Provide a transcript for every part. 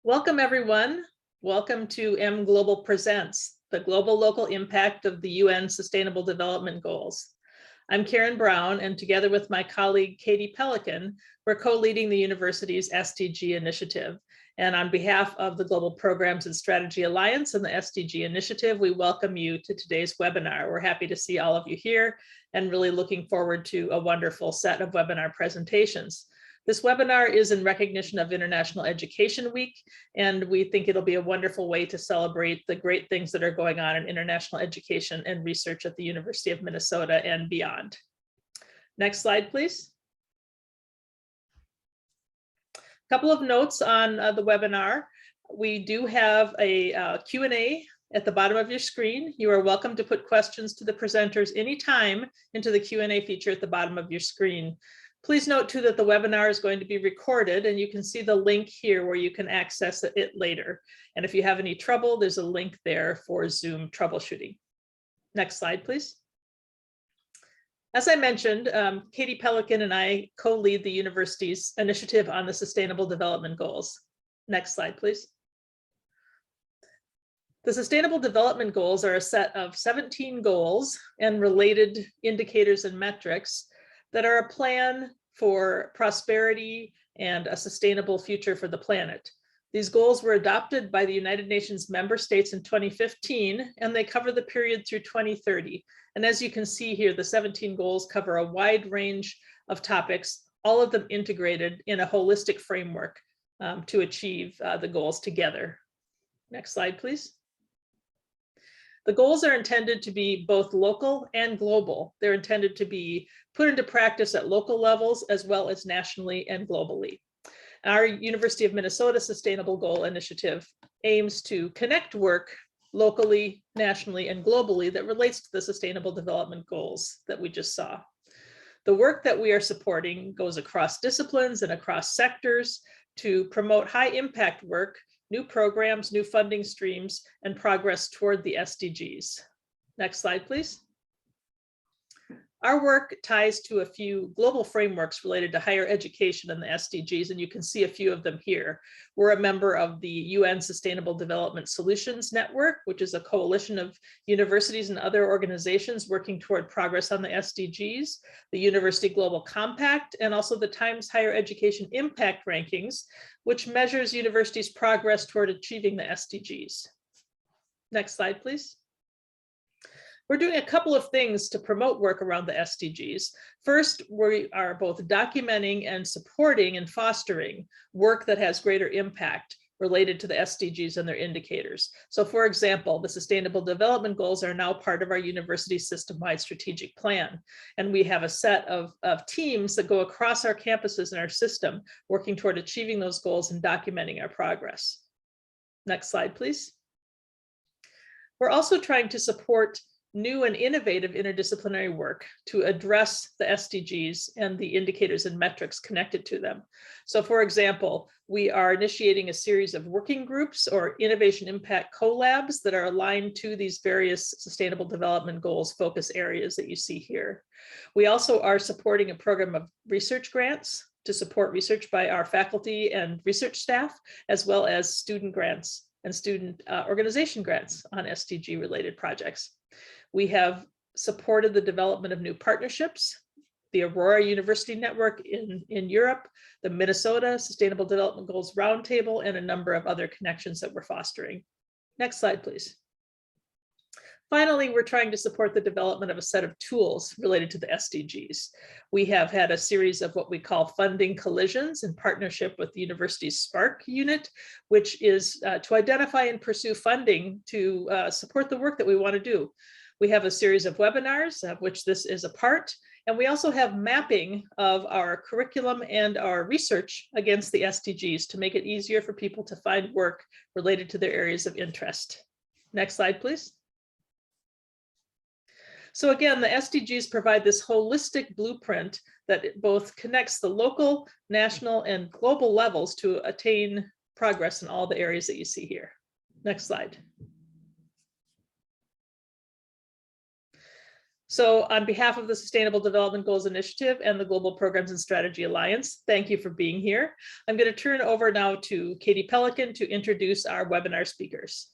Welcome, everyone. Welcome to M Global Presents, the global local impact of the UN Sustainable Development Goals. I'm Karen Brown, and together with my colleague, Katie Pelican, we're co-leading the university's SDG initiative. And on behalf of the Global Programs and Strategy Alliance and the SDG initiative, we welcome you to today's webinar. We're happy to see all of you here and really looking forward to a wonderful set of webinar presentations. This webinar is in recognition of International Education Week, and we think it'll be a wonderful way to celebrate the great things that are going on in international education and research at the University of Minnesota and beyond. Next slide, please. A couple of notes on the webinar. We do have a Q&A at the bottom of your screen. You are welcome to put questions to the presenters anytime into the Q&A feature at the bottom of your screen. Please note too that the webinar is going to be recorded, and you can see the link here where you can access it later. And if you have any trouble, there's a link there for Zoom troubleshooting. Next slide, please. As I mentioned, Katie Pelican and I co-lead the university's initiative on the Sustainable Development Goals. Next slide, please. The Sustainable Development Goals are a set of 17 goals and related indicators and metrics that are a plan for prosperity and a sustainable future for the planet. These goals were adopted by the United Nations member states in 2015, and they cover the period through 2030. And as you can see here, the 17 goals cover a wide range of topics, all of them integrated in a holistic framework to achieve the goals together. Next slide, please. The goals are intended to be both local and global. They're intended to be put into practice at local levels as well as nationally and globally. Our University of Minnesota Sustainable Goal Initiative aims to connect work locally, nationally, and globally that relates to the Sustainable Development Goals that we just saw. The work that we are supporting goes across disciplines and across sectors to promote high impact work, new programs, new funding streams, and progress toward the SDGs. Next slide, please. Our work ties to a few global frameworks related to higher education and the SDGs, and you can see a few of them here. We're a member of the UN Sustainable Development Solutions Network, which is a coalition of universities and other organizations working toward progress on the SDGs, the University Global Compact, and also the Times Higher Education Impact Rankings, which measures universities' progress toward achieving the SDGs. Next slide, please. We're doing a couple of things to promote work around the SDGs. First, we are both documenting and supporting and fostering work that has greater impact related to the SDGs and their indicators. So for example, the Sustainable Development Goals are now part of our university system-wide strategic plan. And we have a set of teams that go across our campuses and our system, working toward achieving those goals and documenting our progress. Next slide, please. We're also trying to support new and innovative interdisciplinary work to address the SDGs and the indicators and metrics connected to them. So for example, we are initiating a series of working groups or innovation impact collabs that are aligned to these various Sustainable Development Goals focus areas that you see here. We also are supporting a program of research grants to support research by our faculty and research staff, as well as student grants and student organization grants on SDG related projects. We have supported the development of new partnerships, the Aurora University Network in Europe, the Minnesota Sustainable Development Goals Roundtable, and a number of other connections that we're fostering. Next slide, please. Finally, we're trying to support the development of a set of tools related to the SDGs. We have had a series of what we call funding collisions in partnership with the university's Spark unit, which is to identify and pursue funding to support the work that we want to do. We have a series of webinars, of which this is a part, and we also have mapping of our curriculum and our research against the SDGs to make it easier for people to find work related to their areas of interest. Next slide, please. So again, the SDGs provide this holistic blueprint that both connects the local, national, and global levels to attain progress in all the areas that you see here. Next slide. So on behalf of the Sustainable Development Goals Initiative and the Global Programs and Strategy Alliance, thank you for being here. I'm going to turn over now to Katie Pelican to introduce our webinar speakers.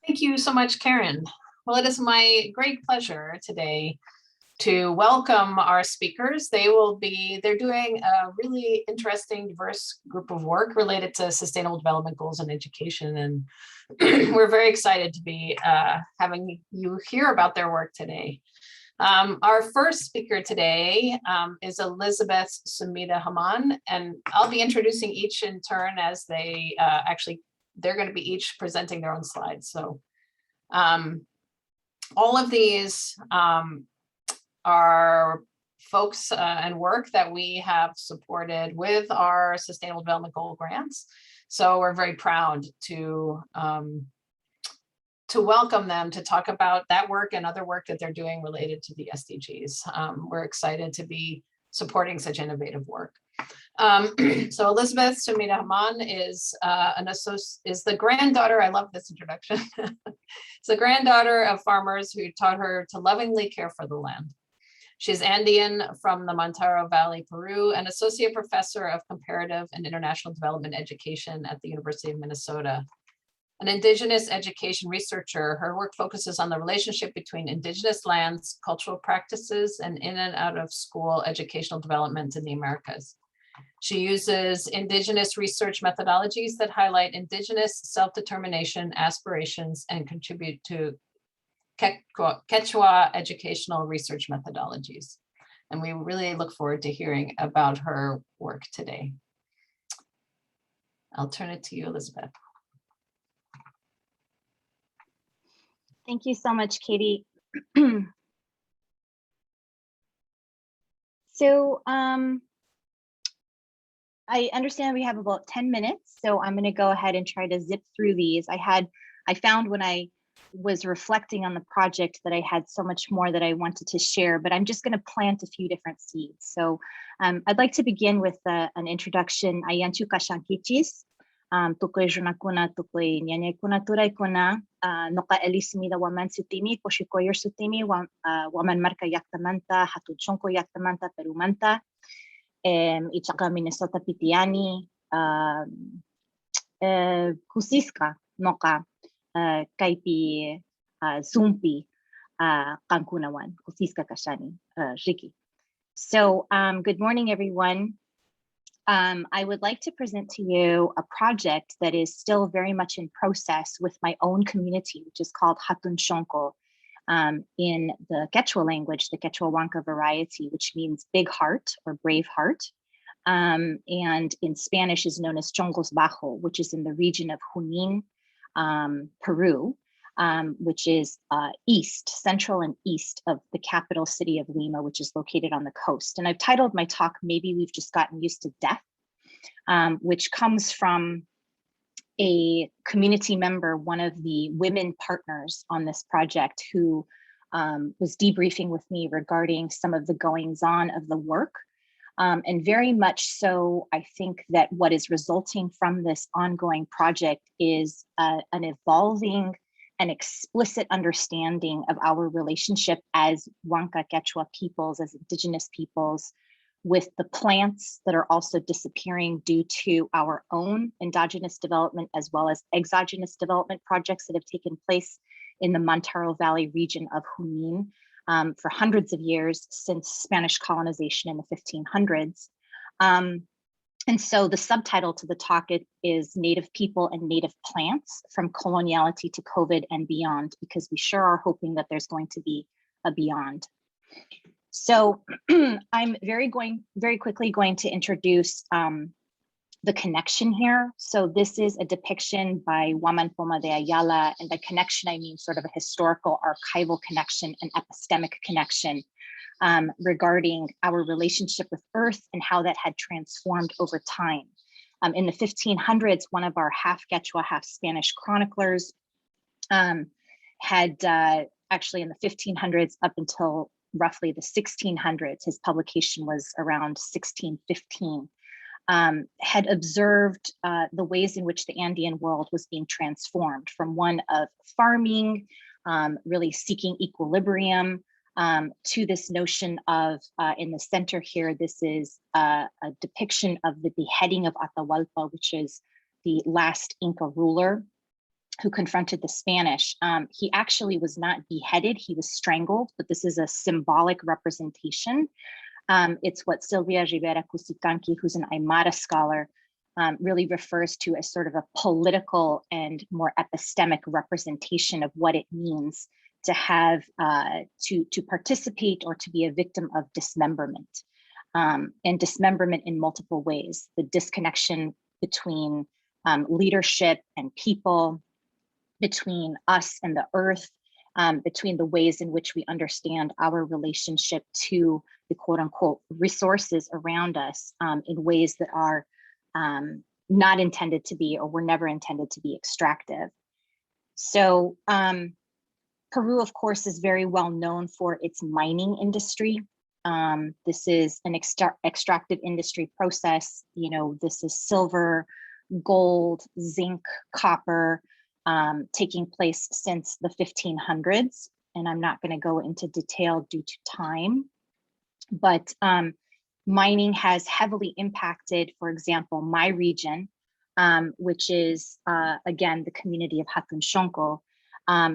Thank you so much, Karen. Well, it is my great pleasure today to welcome our speakers. They're doing a really interesting, diverse group of work related to sustainable development goals and education. And we're very excited to be having you hear about their work today. Our first speaker today is Elizabeth Sumita Haman, and I'll be introducing each in turn as they they're going to be each presenting their own slides. So all of these are folks and work that we have supported with our Sustainable Development Goal grants. So we're very proud to welcome them to talk about that work and other work that they're doing related to the SDGs. We're excited to be supporting such innovative work. So Elizabeth Sumita Haman is the granddaughter, I love this introduction. It's the granddaughter of farmers who taught her to lovingly care for the land. She's Andean from the Mantaro Valley, Peru, and associate professor of comparative and international development education at the University of Minnesota. An indigenous education researcher, her work focuses on the relationship between indigenous lands, cultural practices, and in and out of school educational development in the Americas. She uses indigenous research methodologies that highlight indigenous self-determination aspirations and contribute to Quechua educational research methodologies. And we really look forward to hearing about her work today. I'll turn it to you, Elizabeth. Thank you so much, Katie. So I understand we have about 10 minutes, so I'm going to go ahead and try to zip through these. I found when I was reflecting on the project that I had so much more that I wanted to share, but I'm just going to plant a few different seeds. So I'd like to begin with an introduction. Ayanchu Kashankichi, tukoy junakuna, tukoy nyanya kuna turay kuna, noka elismida waman sutimi, koshikoyer sutimi, waman marka yaktamanta, hatuchonko yaktamanta, perumanta, ichaka Minnesota pitiani, kusiska, noka, kaipi, zumpi, kankunawan, kusiska kashani, riki. So good morning, everyone. I would like to present to you a project that is still very much in process with my own community, which is called Hatun Shonko in the Quechua language, the Quechuahuanca variety, which means big heart or brave heart. And in Spanish is known as Chongos Bajo, which is in the region of Junin, Peru, which is central and east of the capital city of Lima, which is located on the coast. And I've titled my talk, Maybe We've Just Gotten Used to Death, which comes from a community member, one of the women partners on this project, who was debriefing with me regarding some of the goings on of the work. And very much so, I think that what is resulting from this ongoing project is an evolving and explicit understanding of our relationship as Huanca Quechua peoples, as indigenous peoples, with the plants that are also disappearing due to our own endogenous development, as well as exogenous development projects that have taken place in the Mantaro Valley region of Junin for hundreds of years since Spanish colonization in the 1500s. And so the subtitle to the talk is Native People and Native Plants from Coloniality to COVID and Beyond, because we sure are hoping that there's going to be a beyond. So I'm very quickly going to introduce the connection here. So this is a depiction by Waman Poma de Ayala, and by connection, I mean sort of a historical archival connection, an epistemic connection regarding our relationship with Earth and how that had transformed over time. In the 1500s, one of our half Quechua, half Spanish chroniclers had actually in the 1500s up until roughly the 1600s, his publication was around 1615, had observed the ways in which the Andean world was being transformed from one of farming, really seeking equilibrium, to this notion of, in the center here, this is a depiction of the beheading of Atahualpa, which is the last Inca ruler who confronted the Spanish. He actually was not beheaded, he was strangled, but this is a symbolic representation. It's what Silvia Rivera Cusicanqui, who's an Aymara scholar, really refers to as sort of a political and more epistemic representation of what it means to have, to participate or to be a victim of dismemberment. And dismemberment in multiple ways, the disconnection between leadership and people, between us and the earth, between the ways in which we understand our relationship to the quote unquote resources around us, in ways that are not intended to be, or were never intended to be, extractive. So Peru, of course, is very well known for its mining industry. This is an extractive industry process. You know, this is silver, gold, zinc, copper, taking place since the 1500s. And I'm not going to go into detail due to time, but mining has heavily impacted, for example, my region, which is, again, the community of Hatun Shonko,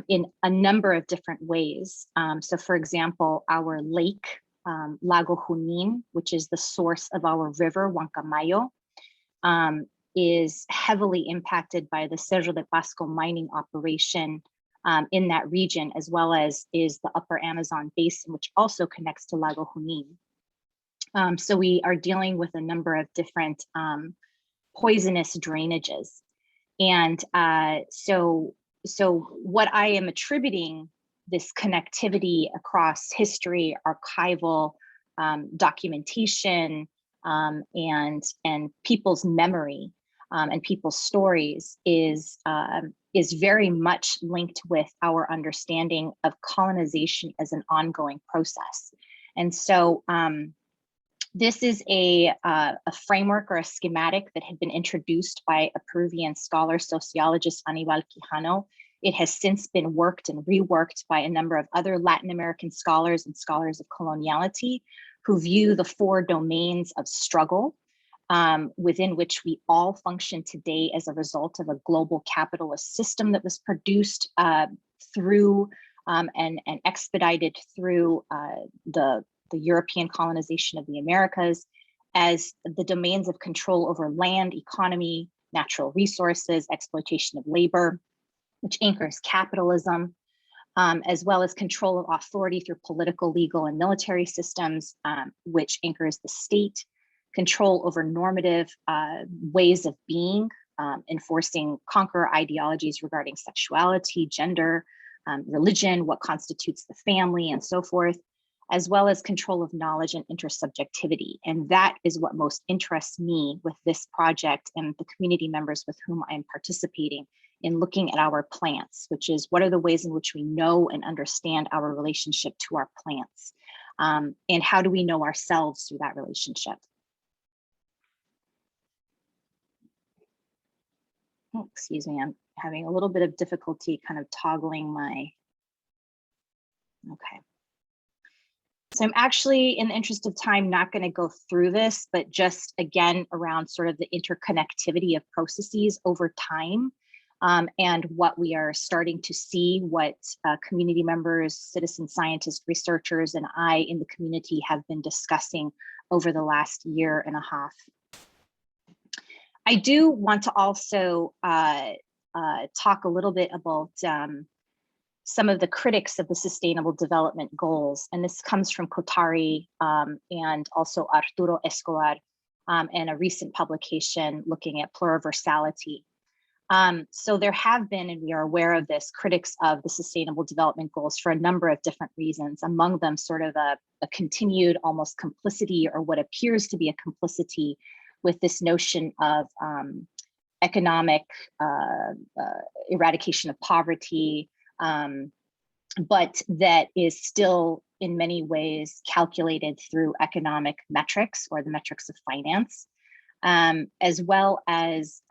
in a number of different ways. So for example, our lake, Lago Junin, which is the source of our river, Huancamayo, is heavily impacted by the Cerro de Pasco mining operation in that region, as well as is the Upper Amazon Basin, which also connects to Lago Junin. So we are dealing with a number of different poisonous drainages. And so what I am attributing this connectivity across history, archival, documentation, and people's memory and people's stories is very much linked with our understanding of colonization as an ongoing process. And so this is a framework or a schematic that had been introduced by a Peruvian scholar, sociologist, Aníbal Quijano. It has since been worked and reworked by a number of other Latin American scholars and scholars of coloniality who view the 4 domains of struggle within which we all function today as a result of a global capitalist system that was produced through and expedited through the European colonization of the Americas, as the domains of control over land, economy, natural resources, exploitation of labor, which anchors capitalism, as well as control of authority through political, legal, and military systems, which anchors the state, control over normative ways of being, enforcing conqueror ideologies regarding sexuality, gender, religion, what constitutes the family, and so forth, as well as control of knowledge and intersubjectivity. And that is what most interests me with this project and the community members with whom I am participating in looking at our plants, which is what are the ways in which we know and understand our relationship to our plants, and how do we know ourselves through that relationship. Oh, excuse me, I'm having a little bit of difficulty kind of toggling my, okay. So I'm actually, in the interest of time, not going to go through this, but just again around sort of the interconnectivity of processes over time, and what we are starting to see, what community members, citizen scientists, researchers, and I in the community have been discussing over the last year and a half. I do want to also talk a little bit about some of the critics of the Sustainable Development Goals. And this comes from Kotari and also Arturo Escobar in a recent publication looking at pluriversality. So there have been, and we are aware of this, critics of the Sustainable Development Goals for a number of different reasons, among them sort of a continued almost complicity, or what appears to be a complicity with this notion of economic eradication of poverty, but that is still in many ways calculated through economic metrics or the metrics of finance. as well as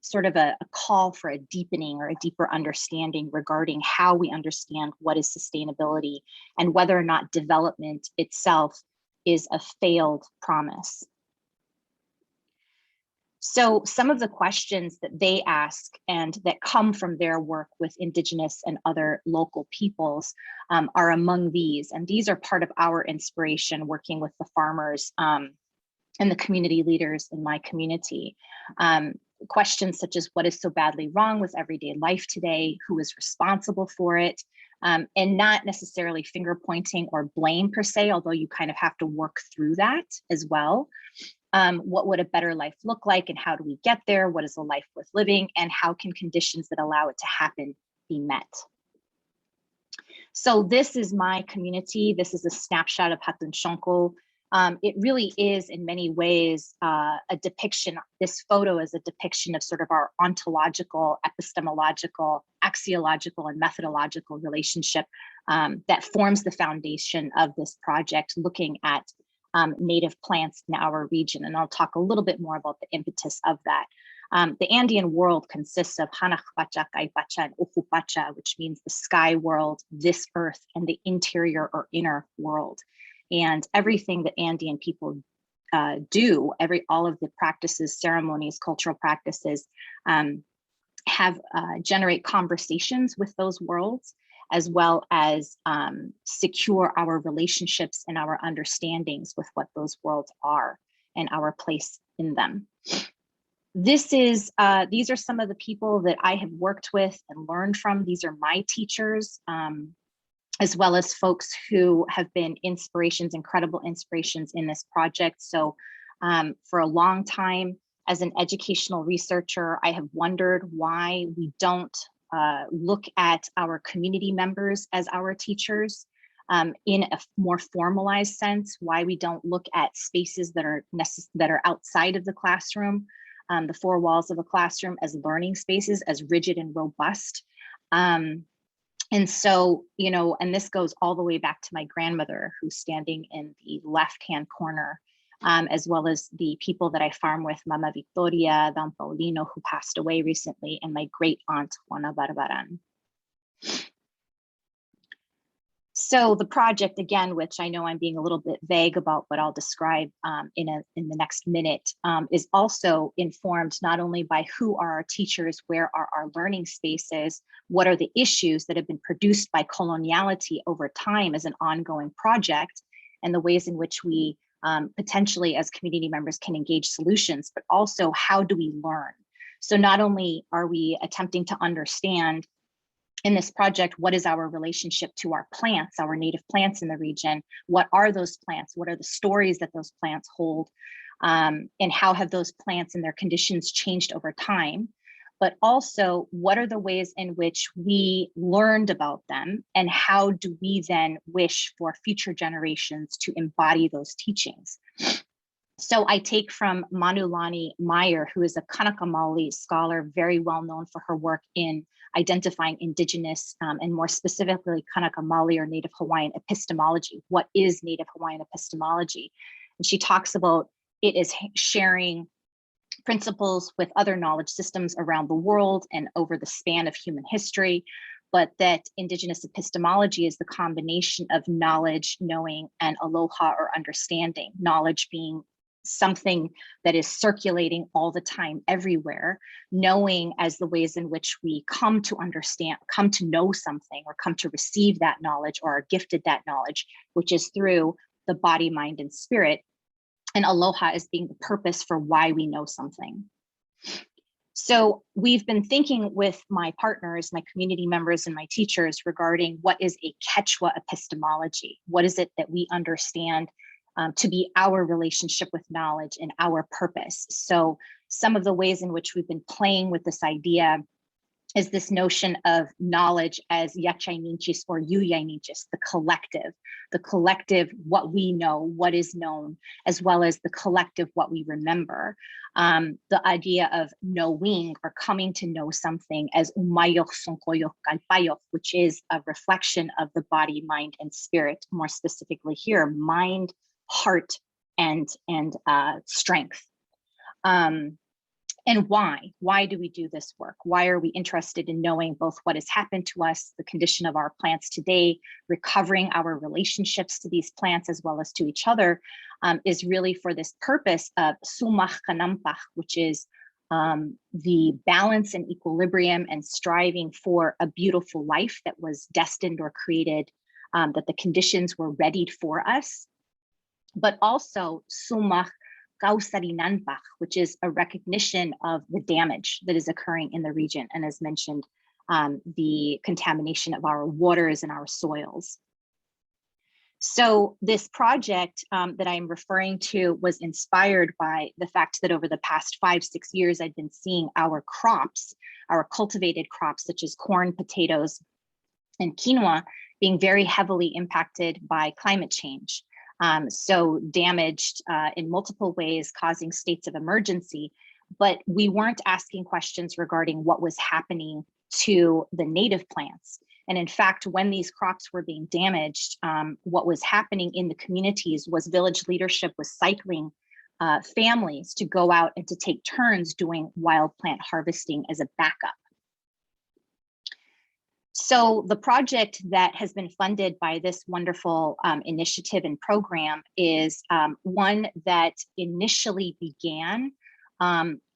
sort of a call for a deepening or a deeper understanding regarding how we understand what is sustainability and whether or not development itself is a failed promise. So some of the questions that they ask and that come from their work with Indigenous and other local peoples are among these. And these are part of our inspiration working with the farmers and the community leaders in my community. Questions such as what is so badly wrong with everyday life today, who is responsible for it, and not necessarily finger pointing or blame per se, although you kind of have to work through that as well. What would a better life look like and how do we get there? What is a life worth living? And how can conditions that allow it to happen be met? So this is my community. This is a snapshot of Hatun Shonko. It really is in many ways a depiction. This photo is a depiction of sort of our ontological, epistemological, axiological, and methodological relationship that forms the foundation of this project, looking at native plants in our region. And I'll talk a little bit more about the impetus of that. The Andean world consists of Hanakpacha, Kaipacha, and Ukupacha, which means the sky world, this earth, and the interior or inner world. And everything that Andean people do, all of the practices, ceremonies, cultural practices generate conversations with those worlds, as well as secure our relationships and our understandings with what those worlds are and our place in them. These are some of the people that I have worked with and learned from. These are my teachers, as well as folks who have been inspirations, incredible inspirations in this project. So for a long time, as an educational researcher, I have wondered why we don't look at our community members as our teachers in a more formalized sense, why we don't look at spaces that are outside of the classroom, the four walls of a classroom, as learning spaces, as rigid and robust. And so, and this goes all the way back to my grandmother, who's standing in the left-hand corner, as well as the people that I farm with, Mama Victoria, Don Paulino, who passed away recently, and my great aunt, Juana Barbaran. So the project, again, which I know I'm being a little bit vague about, but I'll describe in the next minute, is also informed not only by who are our teachers, where are our learning spaces, what are the issues that have been produced by coloniality over time as an ongoing project, and the ways in which we potentially as community members can engage solutions, but also how do we learn? So not only are we attempting to understand in this project, what is our relationship to our plants, our native plants in the region? What are those plants? What are the stories that those plants hold? And how have those plants and their conditions changed over time? But also, what are the ways in which we learned about them? And how do we then wish for future generations to embody those teachings? So I take from Manulani Meyer, who is a Kanaka Maoli scholar, very well known for her work in identifying Indigenous and more specifically Kanaka Maoli or Native Hawaiian epistemology. What is Native Hawaiian epistemology? And she talks about it as sharing principles with other knowledge systems around the world and over the span of human history, but that Indigenous epistemology is the combination of knowledge, knowing, and aloha or understanding, knowledge being something that is circulating all the time everywhere, knowing as the ways in which we come to understand, come to know something, or come to receive that knowledge or are gifted that knowledge, which is through the body, mind, and spirit, and aloha as being the purpose for why we know something. So we've been thinking with my partners, my community members, and my teachers regarding what is a Quechua epistemology. What is it that we understand to be our relationship with knowledge and our purpose? So some of the ways in which we've been playing with this idea is this notion of knowledge as yachaininchis or yuyaininchis, the collective, what we know, what is known, as well as the collective, what we remember. The idea of knowing or coming to know something as umayok sonkoyok kalpayok, which is a reflection of the body, mind, and spirit, more specifically here, mind, heart, and strength. And why do we do this work? Why are we interested in knowing both what has happened to us, the condition of our plants today, recovering our relationships to these plants as well as to each other, is really for this purpose of sumach kanampach, which is the balance and equilibrium and striving for a beautiful life that was destined or created, that the conditions were readied for us, but also sumach kausarinanpach, which is a recognition of the damage that is occurring in the region. And as mentioned, the contamination of our waters and our soils. So this project that I'm referring to was inspired by the fact that over the past 5-6 years, I've been seeing our crops, our cultivated crops, such as corn, potatoes, and quinoa, being very heavily impacted by climate change. So damaged in multiple ways, causing states of emergency, but we weren't asking questions regarding what was happening to the native plants. And in fact, when these crops were being damaged, what was happening in the communities was village leadership was cycling families to go out and to take turns doing wild plant harvesting as a backup. So the project that has been funded by this wonderful initiative and program is one that initially began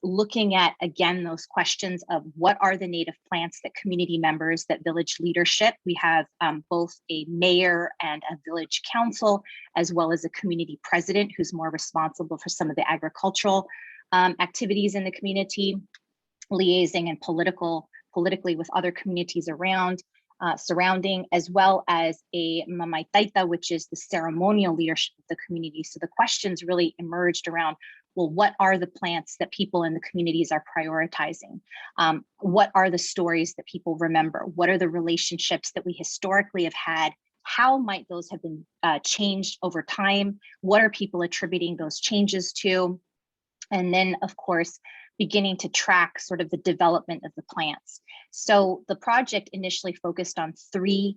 looking at, again, those questions of what are the native plants that community members, that village leadership, we have both a mayor and a village council, as well as a community president who's more responsible for some of the agricultural activities in the community, liaising and politically with other communities around, surrounding, as well as a mamaitaita, which is the ceremonial leadership of the community. So the questions really emerged around, well, what are the plants that people in the communities are prioritizing? What are the stories that people remember? What are the relationships that we historically have had? How might those have been changed over time? What are people attributing those changes to? And then, of course, beginning to track sort of the development of the plants. So the project initially focused on 3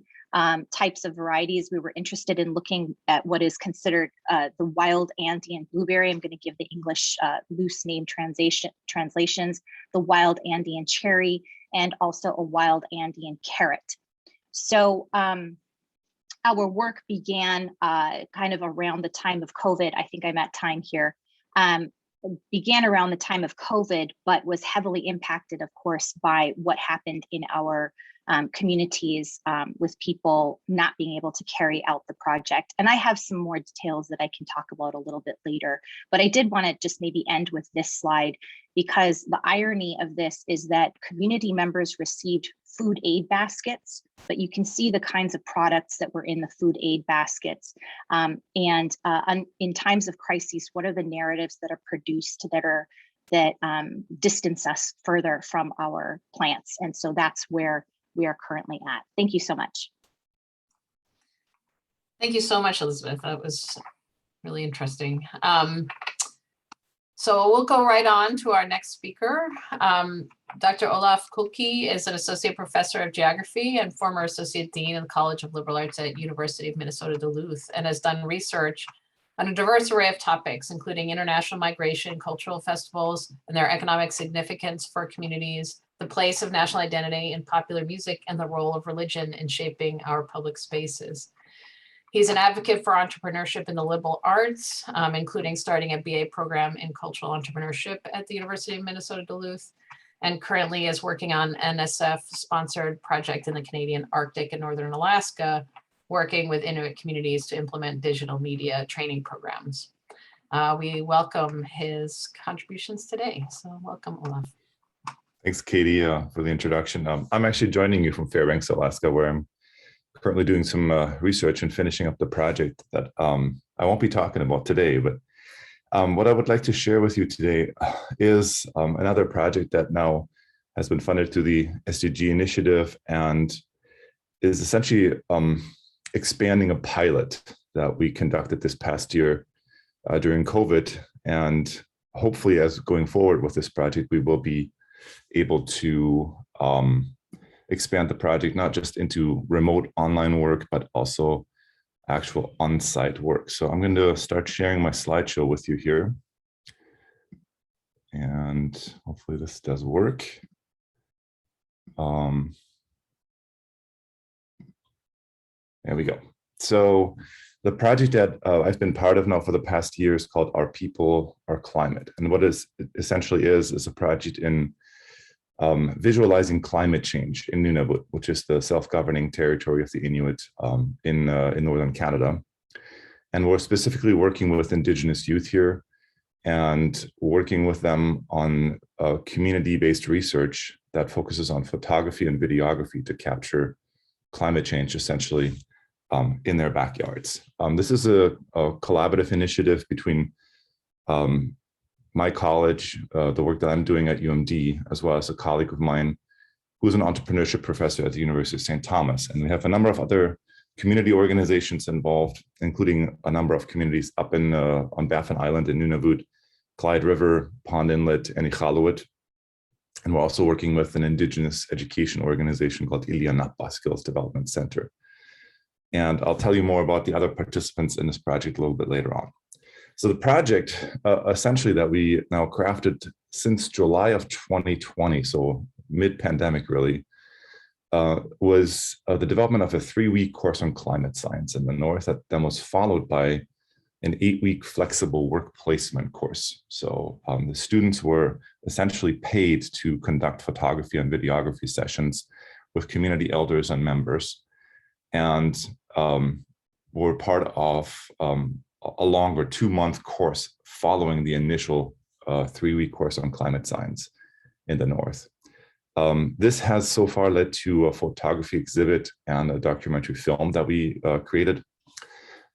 types of varieties. We were interested in looking at what is considered the wild Andean blueberry. I'm going to give the English loose name translations, the wild Andean cherry, and also a wild Andean carrot. So our work began kind of around the time of COVID. I think I'm at time here. Began around the time of COVID, but was heavily impacted, of course, by what happened in our communities with people not being able to carry out the project. And I have some more details that I can talk about a little bit later, but I did want to just maybe end with this slide, because the irony of this is that community members received food aid baskets, but you can see the kinds of products that were in the food aid baskets. And in times of crises, what are the narratives that are produced that distance us further from our plants? And so that's where we are currently at. Thank you so much. Thank you so much, Elizabeth. That was really interesting. So we'll go right on to our next speaker. Dr. Olaf Kugel is an associate professor of geography and former associate dean of the College of Liberal Arts at University of Minnesota Duluth, and has done research on a diverse array of topics, including international migration, cultural festivals, and their economic significance for communities, the place of national identity in popular music, and the role of religion in shaping our public spaces. He's an advocate for entrepreneurship in the liberal arts, including starting a BA program in cultural entrepreneurship at the University of Minnesota Duluth, and currently is working on NSF-sponsored project in the Canadian Arctic and Northern Alaska, working with Inuit communities to implement digital media training programs. We welcome his contributions today. So welcome, Olaf. Thanks, Katie, for the introduction. I'm actually joining you from Fairbanks, Alaska, where I'm currently doing some research and finishing up the project that I won't be talking about today, but what I would like to share with you today is another project that now has been funded through the SDG initiative and is essentially expanding a pilot that we conducted this past year during COVID. And hopefully, as going forward with this project, we will be able to expand the project, not just into remote online work, but also actual on-site work. So I'm going to start sharing my slideshow with you here. And hopefully this does work. There we go. So the project that I've been part of now for the past year is called Our People, Our Climate. And what it essentially is a project in visualizing climate change in Nunavut, which is the self-governing territory of the Inuit in Northern Canada. And we're specifically working with Indigenous youth here and working with them on community-based research that focuses on photography and videography to capture climate change essentially in their backyards. This is a collaborative initiative between my college, the work that I'm doing at UMD, as well as a colleague of mine who's an entrepreneurship professor at the University of St. Thomas. And we have a number of other community organizations involved, including a number of communities up in on Baffin Island in Nunavut, Clyde River, Pond Inlet, and Iqaluit. And we're also working with an Indigenous education organization called Ilianapa Skills Development Center. And I'll tell you more about the other participants in this project a little bit later on. So the project essentially that we now crafted since July of 2020, so mid-pandemic really, was the development of a 3-week course on climate science in the North that then was followed by an 8-week flexible work placement course. So the students were essentially paid to conduct photography and videography sessions with community elders and members, and were part of a longer 2-month course following the initial 3-week course on climate science in the North. This has so far led to a photography exhibit and a documentary film that we created.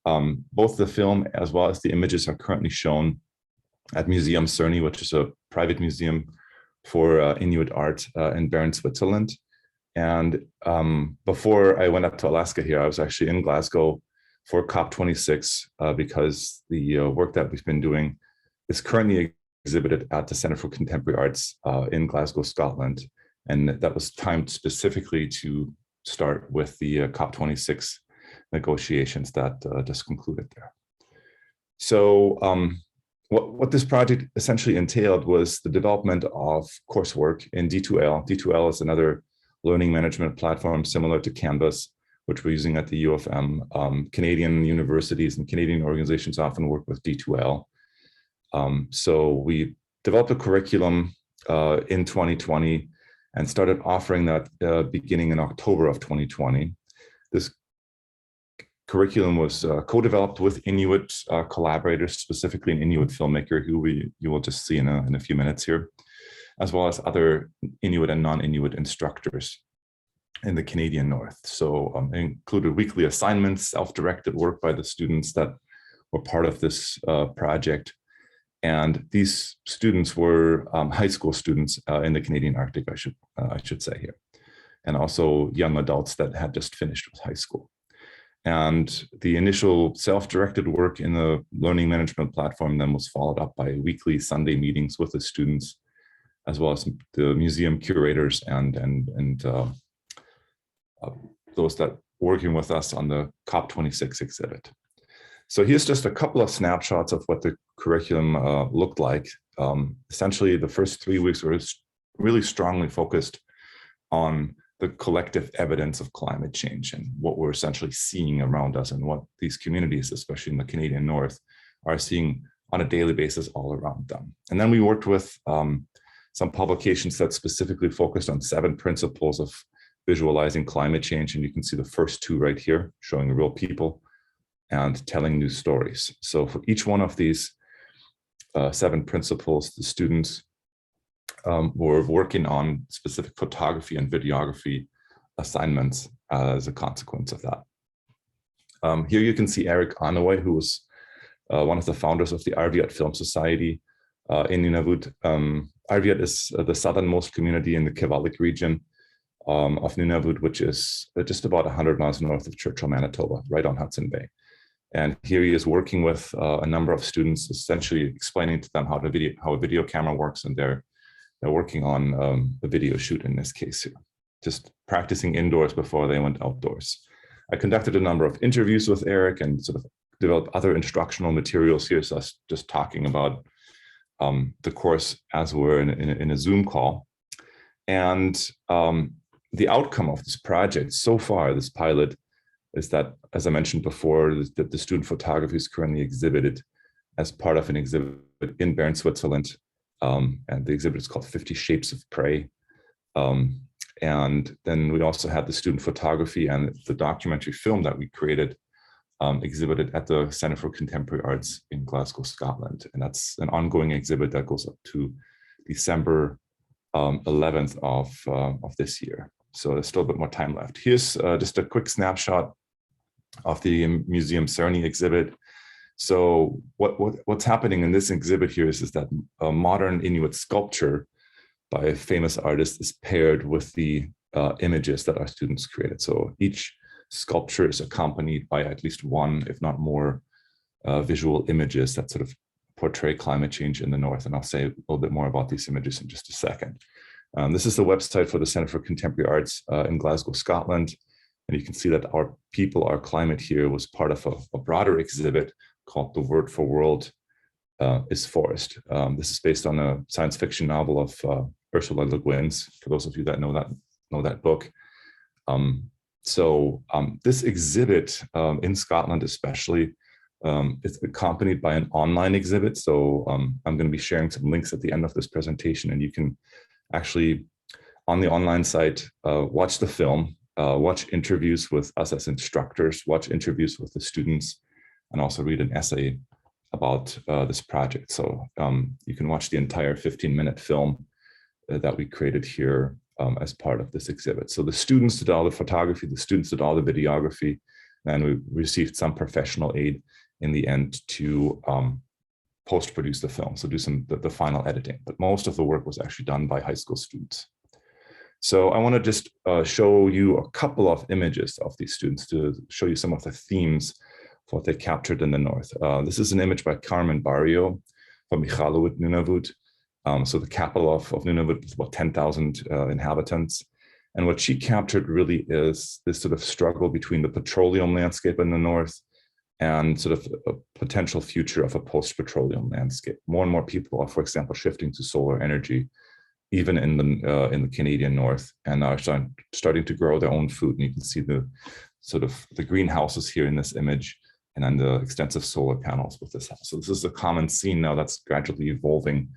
Both the film as well as the images are currently shown at Museum Cerny, which is a private museum for Inuit art in Bern, Switzerland. And before I went up to Alaska here, I was actually in Glasgow for COP26 because the work that we've been doing is currently exhibited at the Center for Contemporary Arts in Glasgow, Scotland. And that was timed specifically to start with the COP26 negotiations that just concluded there. So what this project essentially entailed was the development of coursework in D2L. D2L is another learning management platform similar to Canvas, which we're using at the U of M. Canadian universities and Canadian organizations often work with D2L. So we developed a curriculum in 2020 and started offering that beginning in October of 2020. This curriculum was co-developed with Inuit collaborators, specifically an Inuit filmmaker who you will just see in a few minutes here, as well as other Inuit and non-Inuit instructors in the Canadian North. So it included weekly assignments, self-directed work by the students that were part of this project. And these students were high school students in the Canadian Arctic, I should say here, and also young adults that had just finished with high school. And the initial self-directed work in the learning management platform then was followed up by weekly Sunday meetings with the students, as well as the museum curators and those that working with us on the COP26 exhibit. So here's just a couple of snapshots of what the curriculum looked like. Essentially, the first 3 weeks were really strongly focused on the collective evidence of climate change and what we're essentially seeing around us and what these communities, especially in the Canadian North, are seeing on a daily basis all around them. And then we worked with some publications that specifically focused on 7 principles of visualizing climate change. And you can see the first 2 right here, showing real people and telling new stories. So for each one of these 7 principles, the students were working on specific photography and videography assignments as a consequence of that. Here you can see Eric Conway, who was one of the founders of the Arviat Film Society in Nunavut. Arviat is the southernmost community in the Kivalik region of Nunavut, which is just about 100 miles north of Churchill, Manitoba, right on Hudson Bay. And here he is working with a number of students, essentially explaining to them how a video camera works, and they're working on a video shoot in this case here, just practicing indoors before they went outdoors. I conducted a number of interviews with Eric and sort of developed other instructional materials here. So I was just talking about the course as we're in a Zoom call. And the outcome of this project so far, this pilot, is that, as I mentioned before, that the student photography is currently exhibited as part of an exhibit in Bern, Switzerland. And the exhibit is called 50 Shapes of Prey. And then we also had the student photography and the documentary film that we created exhibited at the Centre for Contemporary Arts in Glasgow, Scotland. And that's an ongoing exhibit that goes up to December 11th of this year. So there's still a bit more time left. Here's just a quick snapshot of the Museum Cerny exhibit. So what's happening in this exhibit here is that a modern Inuit sculpture by a famous artist is paired with the images that our students created. So each sculpture is accompanied by at least one, if not more, visual images that sort of portray climate change in the North. And I'll say a little bit more about these images in just a second. This is the website for the Centre for Contemporary Arts in Glasgow, Scotland. And you can see that our people, our climate here was part of a broader exhibit called The Word for World is Forest. This is based on a science fiction novel of Ursula Le Guin's, for those of you that know that book. This exhibit in Scotland especially is accompanied by an online exhibit. So I'm going to be sharing some links at the end of this presentation, and you can actually, on the online site, watch the film, watch interviews with us as instructors, watch interviews with the students, and also read an essay about this project. So you can watch the entire 15-minute film that we created here as part of this exhibit. So the students did all the photography, the students did all the videography, and we received some professional aid in the end to post-produce the film, so do the final editing. But most of the work was actually done by high school students. So I want to just show you a couple of images of these students to show you some of the themes of what they captured in the North. This is an image by Carmen Barrio from Iqaluit, Nunavut. So the capital of Nunavut is about 10,000 inhabitants. And what she captured really is this sort of struggle between the petroleum landscape in the North and sort of a potential future of a post-petroleum landscape. More and more people are, for example, shifting to solar energy, even in the Canadian North, and are starting to grow their own food. And you can see the sort of the greenhouses here in this image, and then the extensive solar panels with this house. So this is a common scene now that's gradually evolving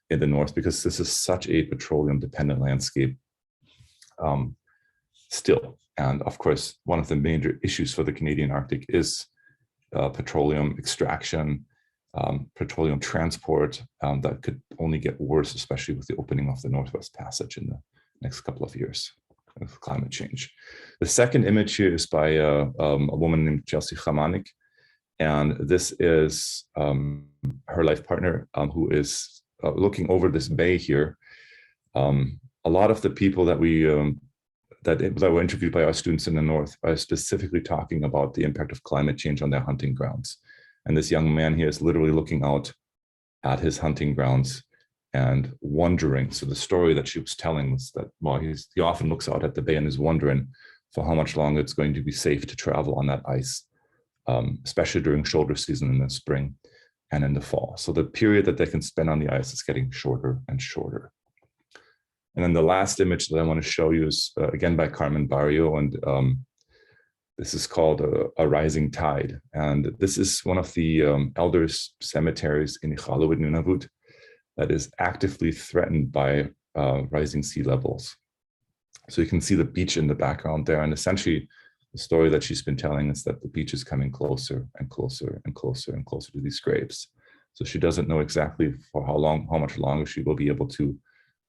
in the North, because this is such a petroleum-dependent landscape still. And of course, one of the major issues for the Canadian Arctic is petroleum extraction, petroleum transport that could only get worse, especially with the opening of the Northwest Passage in the next couple of years with climate change. The second image here is by a woman named Chelsea Chamanik, and this is her life partner who is looking over this bay here. A lot of the people that that were interviewed by our students in the North are specifically talking about the impact of climate change on their hunting grounds. And this young man here is literally looking out at his hunting grounds and wondering. So the story that she was telling was that, well, he often looks out at the bay and is wondering for how much longer it's going to be safe to travel on that ice, especially during shoulder season in the spring and in the fall. So the period that they can spend on the ice is getting shorter and shorter. And then the last image that I want to show you is again by Carmen Barrio, and this is called a Rising Tide. And this is one of the elders cemeteries in Iqaluit, Nunavut, that is actively threatened by rising sea levels. So you can see the beach in the background there, and essentially the story that she's been telling is that the beach is coming closer and closer and closer and closer to these graves. So she doesn't know exactly for how much longer she will be able to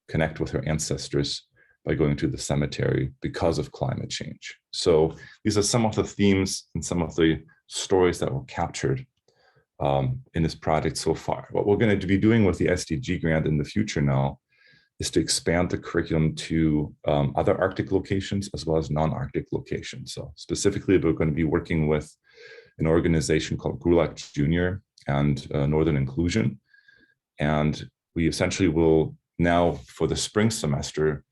connect with her ancestors by going to the cemetery because of climate change. So these are some of the themes and some of the stories that were captured in this project so far. What we're going to be doing with the SDG grant in the future now is to expand the curriculum to other Arctic locations as well as non-Arctic locations. So specifically, we're going to be working with an organization called Gulak Junior and Northern Inclusion. And we essentially will now, for the spring semester,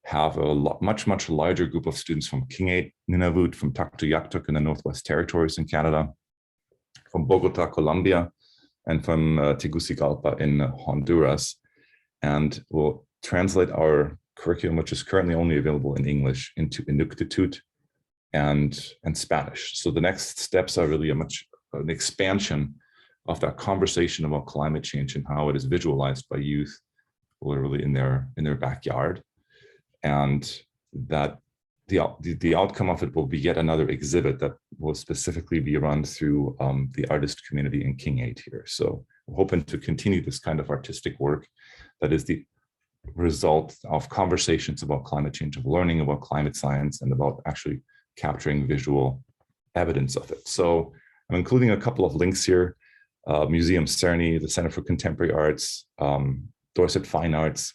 have a much larger group of students from King Nunavut, from Tuktoyaktuk in the Northwest Territories in Canada, from Bogota, Colombia, and from Tegucigalpa in Honduras. And we'll translate our curriculum, which is currently only available in English, into Inuktitut and Spanish. So the next steps are really an expansion of that conversation about climate change and how it is visualized by youth, literally in their backyard, and that the outcome of it will be yet another exhibit that will specifically be run through the artist community in King 8 here. So we're hoping to continue this kind of artistic work that is the result of conversations about climate change, of learning about climate science, and about actually capturing visual evidence of it. So I'm including a couple of links here: Museum Cerny, the Center for Contemporary Arts, Dorset Fine Arts,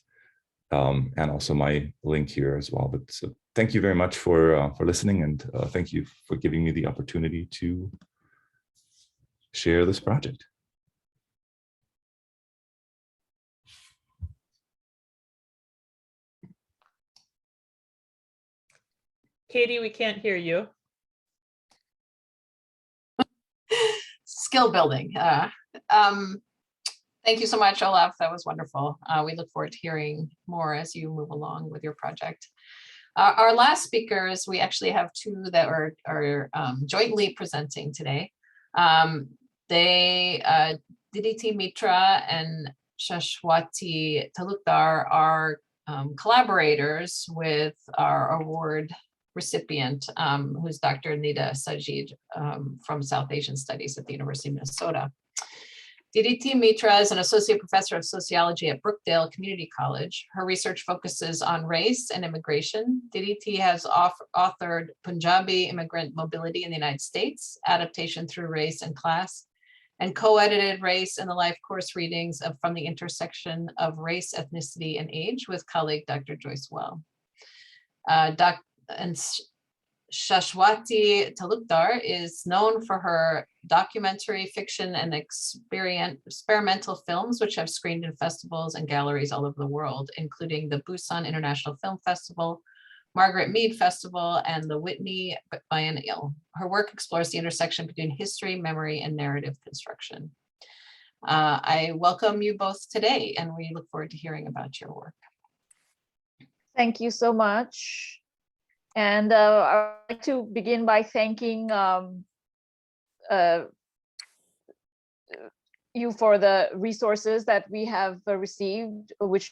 and also my link here as well. But so thank you very much for listening, and thank you for giving me the opportunity to share this project. Katie, we can't hear you. Skill building. Thank you so much, Olaf. That was wonderful. We look forward to hearing more as you move along with your project. Our last speakers, we actually have two that are jointly presenting today. Diditi Mitra and Shashwati Talukdar are collaborators with our award recipient, who's Dr. Nida Sajid from South Asian Studies at the University of Minnesota. Diditi Mitra is an associate professor of sociology at Brookdale Community College. Her research focuses on race and immigration. Diditi has authored Punjabi Immigrant Mobility in the United States, Adaptation Through Race and Class, and co-edited Race in the Life course readings from the intersection of race, ethnicity, and age with colleague Dr. Joyce Well. And Shashwati Talukdar is known for her documentary, fiction, and experimental films, which have screened in festivals and galleries all over the world, including the Busan International Film Festival, Margaret Mead Festival, and the Whitney Biennial. Her work explores the intersection between history, memory, and narrative construction. I welcome you both today, and we look forward to hearing about your work. Thank you so much. And I'd like to begin by thanking you for the resources that we have received, which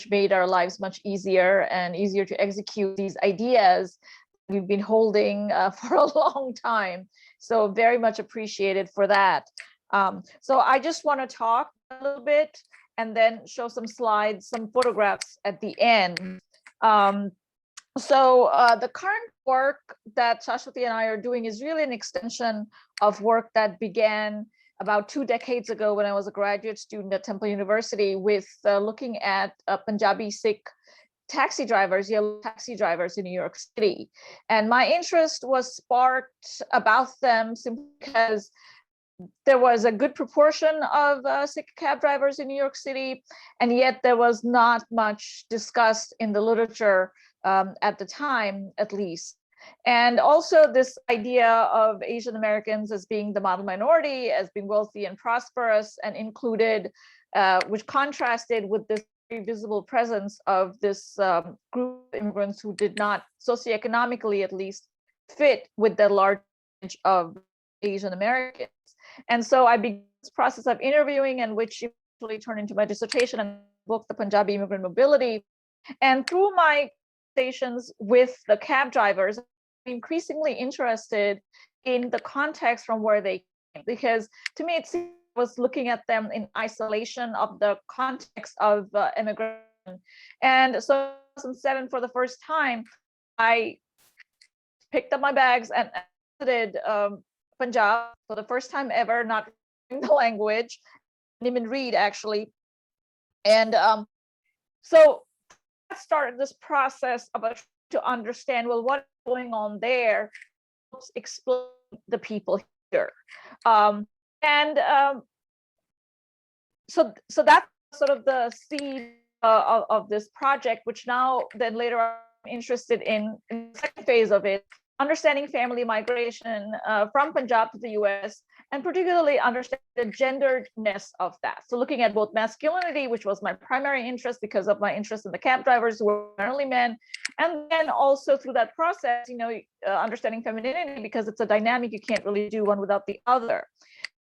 made our lives much easier and easier to execute these ideas we've been holding for a long time. So very much appreciated for that. So I just want to talk a little bit and then show some slides, some photographs at the end. So the current work that Shashwati and I are doing is really an extension of work that began about 2 decades ago when I was a graduate student at Temple University with looking at Punjabi Sikh taxi drivers, yellow taxi drivers in New York City. And my interest was sparked about them simply because there was a good proportion of Sikh cab drivers in New York City, and yet there was not much discussed in the literature at the time, at least. And also this idea of Asian Americans as being the model minority, as being wealthy and prosperous and included, which contrasted with this very visible presence of this group of immigrants who did not socioeconomically, at least, fit with the large range of Asian Americans. And so I began this process of interviewing, and which eventually turned into my dissertation and book, The Punjabi Immigrant Mobility. And through my conversations with the cab drivers, I'm increasingly interested in the context from where they came, because to me it seemed I was looking at them in isolation of the context of immigration. And so in 2007, for the first time, I picked up my bags and visited Punjab for the first time ever, not reading the language, didn't even read actually. And so I started this process of to understand, well, what's going on there, helps explain the people here. So that's sort of the seed of this project, which now then later I'm interested in the second phase of it, understanding family migration from Punjab to the US and particularly understand the genderedness of that. So looking at both masculinity, which was my primary interest because of my interest in the cab drivers who were primarily men, and then also through that process, understanding femininity, because it's a dynamic, you can't really do one without the other.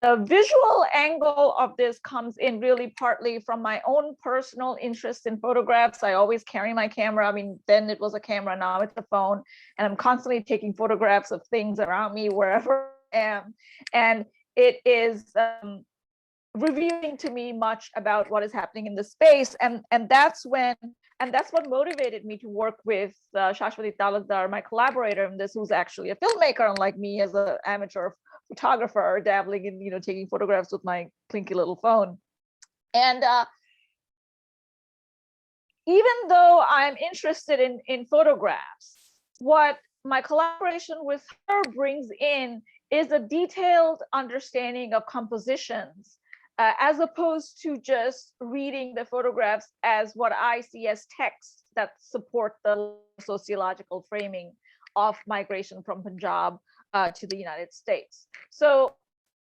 The visual angle of this comes in really partly from my own personal interest in photographs. I always carry my camera. I mean, then it was a camera, now it's a phone, and I'm constantly taking photographs of things around me wherever I am. And it is revealing to me much about what is happening in the space. And that's what motivated me to work with Shashwati Talakdar, my collaborator in this, who's actually a filmmaker, unlike me as an amateur photographer dabbling in taking photographs with my clinky little phone. And even though I'm interested in photographs, what my collaboration with her brings in is a detailed understanding of compositions, as opposed to just reading the photographs as what I see as texts that support the sociological framing of migration from Punjab to the United States. So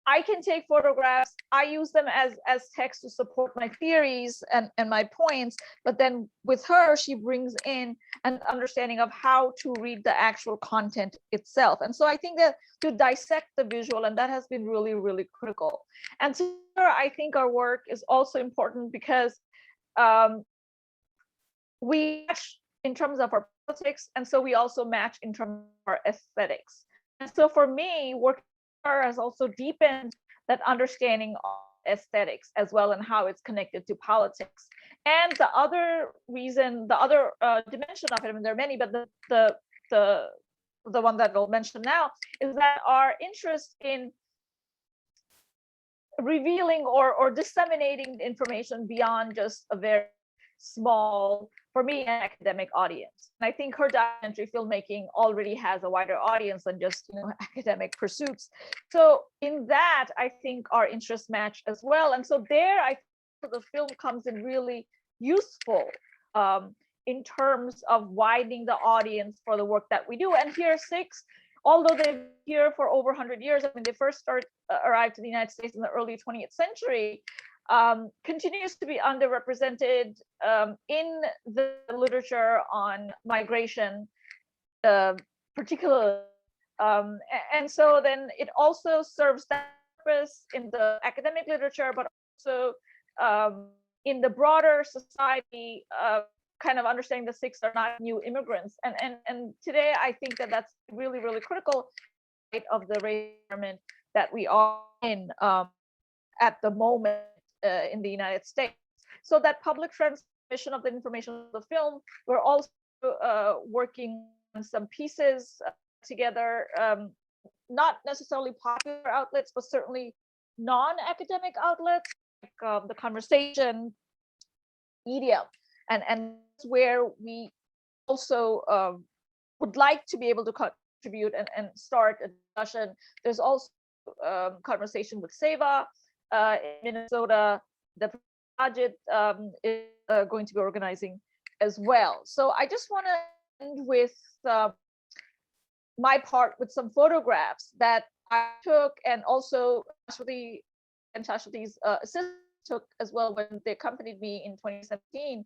I can take photographs, I use them as text to support my theories and my points, but then with her, she brings in an understanding of how to read the actual content itself. And so I think that to dissect the visual, and that has been really, really critical. And so I think our work is also important because we match in terms of our politics, and so we also match in terms of our aesthetics. And so for me, working with her has also deepened that understanding of aesthetics as well, and how it's connected to politics. And the other reason, the other dimension of it, I mean, there are many, but the one that I'll mention now is that our interest in revealing or disseminating information beyond just a very small, for me, an academic audience. And I think her documentary filmmaking already has a wider audience than just academic pursuits. So in that, I think our interests match as well. And so there, I think the film comes in really useful in terms of widening the audience for the work that we do. And here, Sikhs, although they've been here for over 100 years, I mean, they first arrived to the United States in the early 20th century, continues to be underrepresented in the literature on migration, particularly. And so then it also serves that purpose in the academic literature, but also in the broader society, kind of understanding the Sikhs are not new immigrants. And today, I think that that's really, really critical of the race environment that we are in at the moment in the United States. So that public transmission of the information of the film, we're also working on some pieces together, not necessarily popular outlets, but certainly non-academic outlets, like the conversation media. And that's where we also would like to be able to contribute and start a discussion. There's also conversation with Seva in Minnesota. The project is going to be organizing as well. So I just want to end with my part with some photographs that I took, and also Shashwati and Shashwati's assistant took as well when they accompanied me in 2017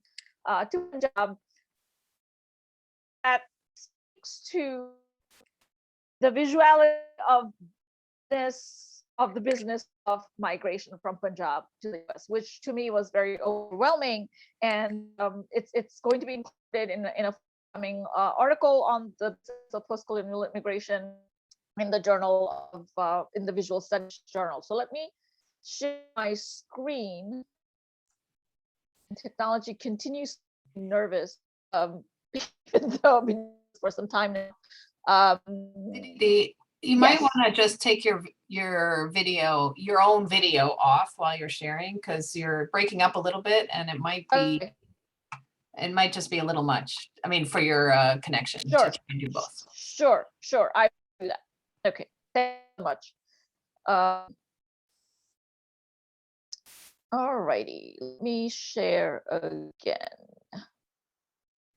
to Punjab, that speaks to the visuality of this, of the business of migration from Punjab to the US, which to me was very overwhelming. And it's going to be included in a coming article on the post-colonial immigration in the journal of in the Visual Studies Journal. So let me share my screen. Technology continues to be nervous, even though I've been for some time now. You might want to just take your video, your own video off while you're sharing, because you're breaking up a little bit, and it might be, it might just be a little much. I mean, for your connection. Sure. To do both. Sure. I do that. Okay. Thank you so much. All righty. Let me share again.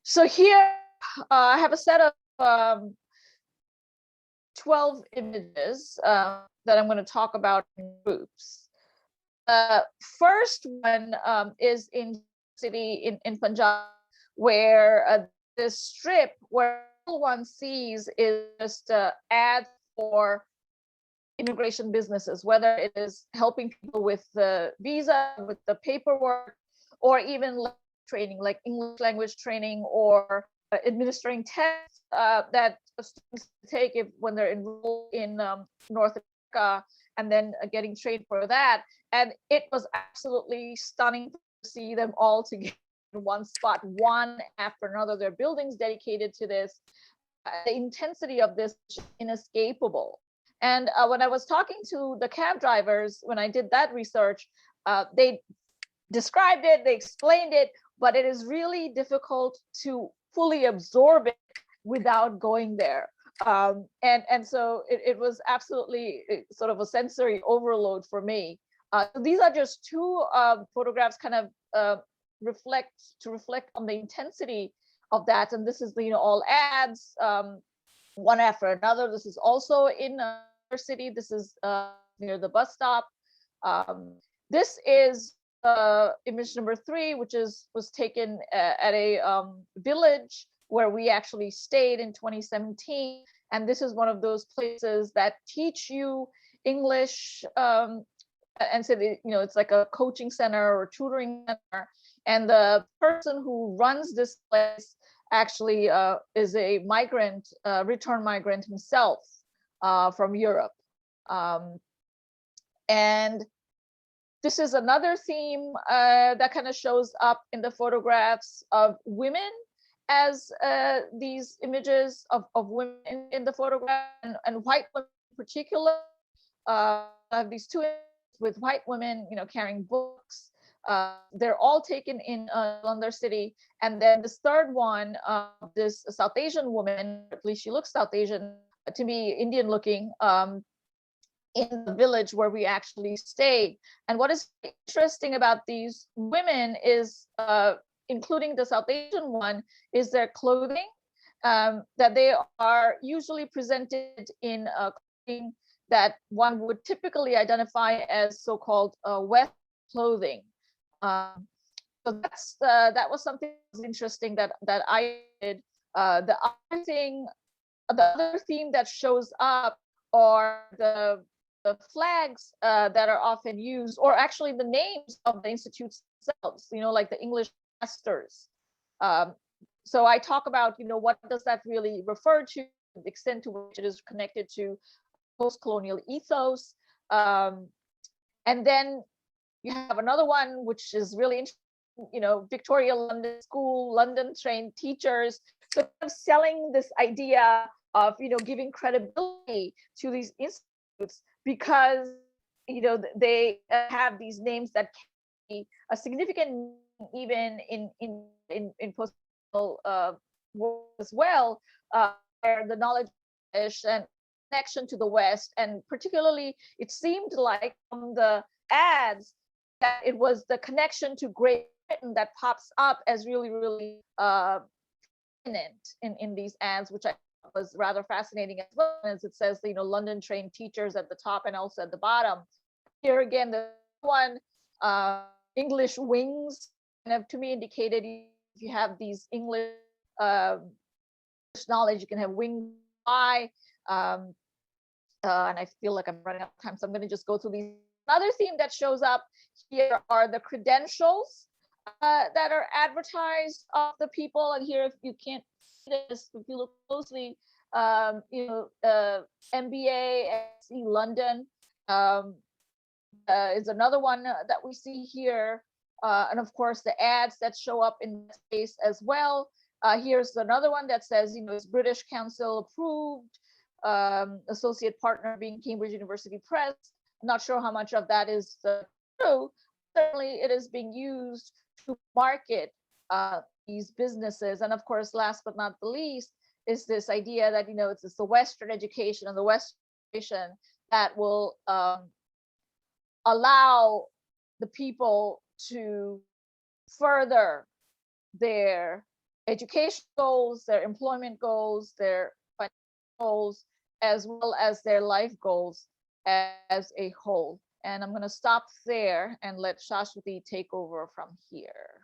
So here I have a set of 12 images that I'm going to talk about in groups. First one is in city in Punjab, where this strip where all one sees is just ads for immigration businesses, whether it is helping people with the visa, with the paperwork, or even training like English language training, or administering tests that students take when they're enrolled in North America, and then getting trained for that. And it was absolutely stunning to see them all together in one spot, one after another. There are buildings dedicated to this. The intensity of this is inescapable. And when I was talking to the cab drivers, when I did that research, they described it, they explained it, but it is really difficult to fully absorb it without going there. And so it was absolutely sort of a sensory overload for me. These are just two photographs kind of reflect on the intensity of that. And this is, all ads, one after another. This is also in our city. This is near the bus stop. This is image number 3, which was taken at a village where we actually stayed in 2017. And this is one of those places that teach you English, and so it's like a coaching center or tutoring center. And the person who runs this place actually is a migrant, return migrant himself from Europe. And this is another theme that kind of shows up in the photographs of women, as these images of women in the photograph, and white women in particular. I have these two images with white women, carrying books. They're all taken in London city. And then this third one, this South Asian woman, at least she looks South Asian, to me, Indian looking, in the village where we actually stayed. And what is interesting about these women is, including the South Asian one, is their clothing, that they are usually presented in clothing that one would typically identify as so-called West clothing. So that was something that was interesting that I did. The other theme that shows up are the flags that are often used, or actually the names of the institutes themselves, like the English masters. So I talk about, what does that really refer to, the extent to which it is connected to post-colonial ethos. And then you have another one, which is really interesting, Victoria London School, London trained teachers. So kind of selling this idea of, giving credibility to these institutes, because, they have these names that can be a significant even in post-colonial world as well, where the knowledge and connection to the West, and particularly it seemed like from the ads that it was the connection to Great Britain that pops up as really, really prominent in these ads, which I thought was rather fascinating as well, as it says, London trained teachers at the top and also at the bottom. Here again, the one, English wings, kind of to me indicated if you have these English knowledge, you can have wing by. And I feel like I'm running out of time, so I'm going to just go through these. Another theme that shows up here are the credentials that are advertised of the people. And here, if you can't see this, if you look closely, MBA, SC London is another one that we see here. And of course, the ads that show up in that space as well. Here's another one that says, it's British Council approved, associate partner being Cambridge University Press. I'm not sure how much of that is true. Certainly it is being used to market these businesses. And of course, last but not the least, is this idea that, it's the Western education and the Western education that will allow the people to further their education goals, their employment goals, their financial goals, as well as their life goals as a whole. And I'm going to stop there and let Shashwati take over from here.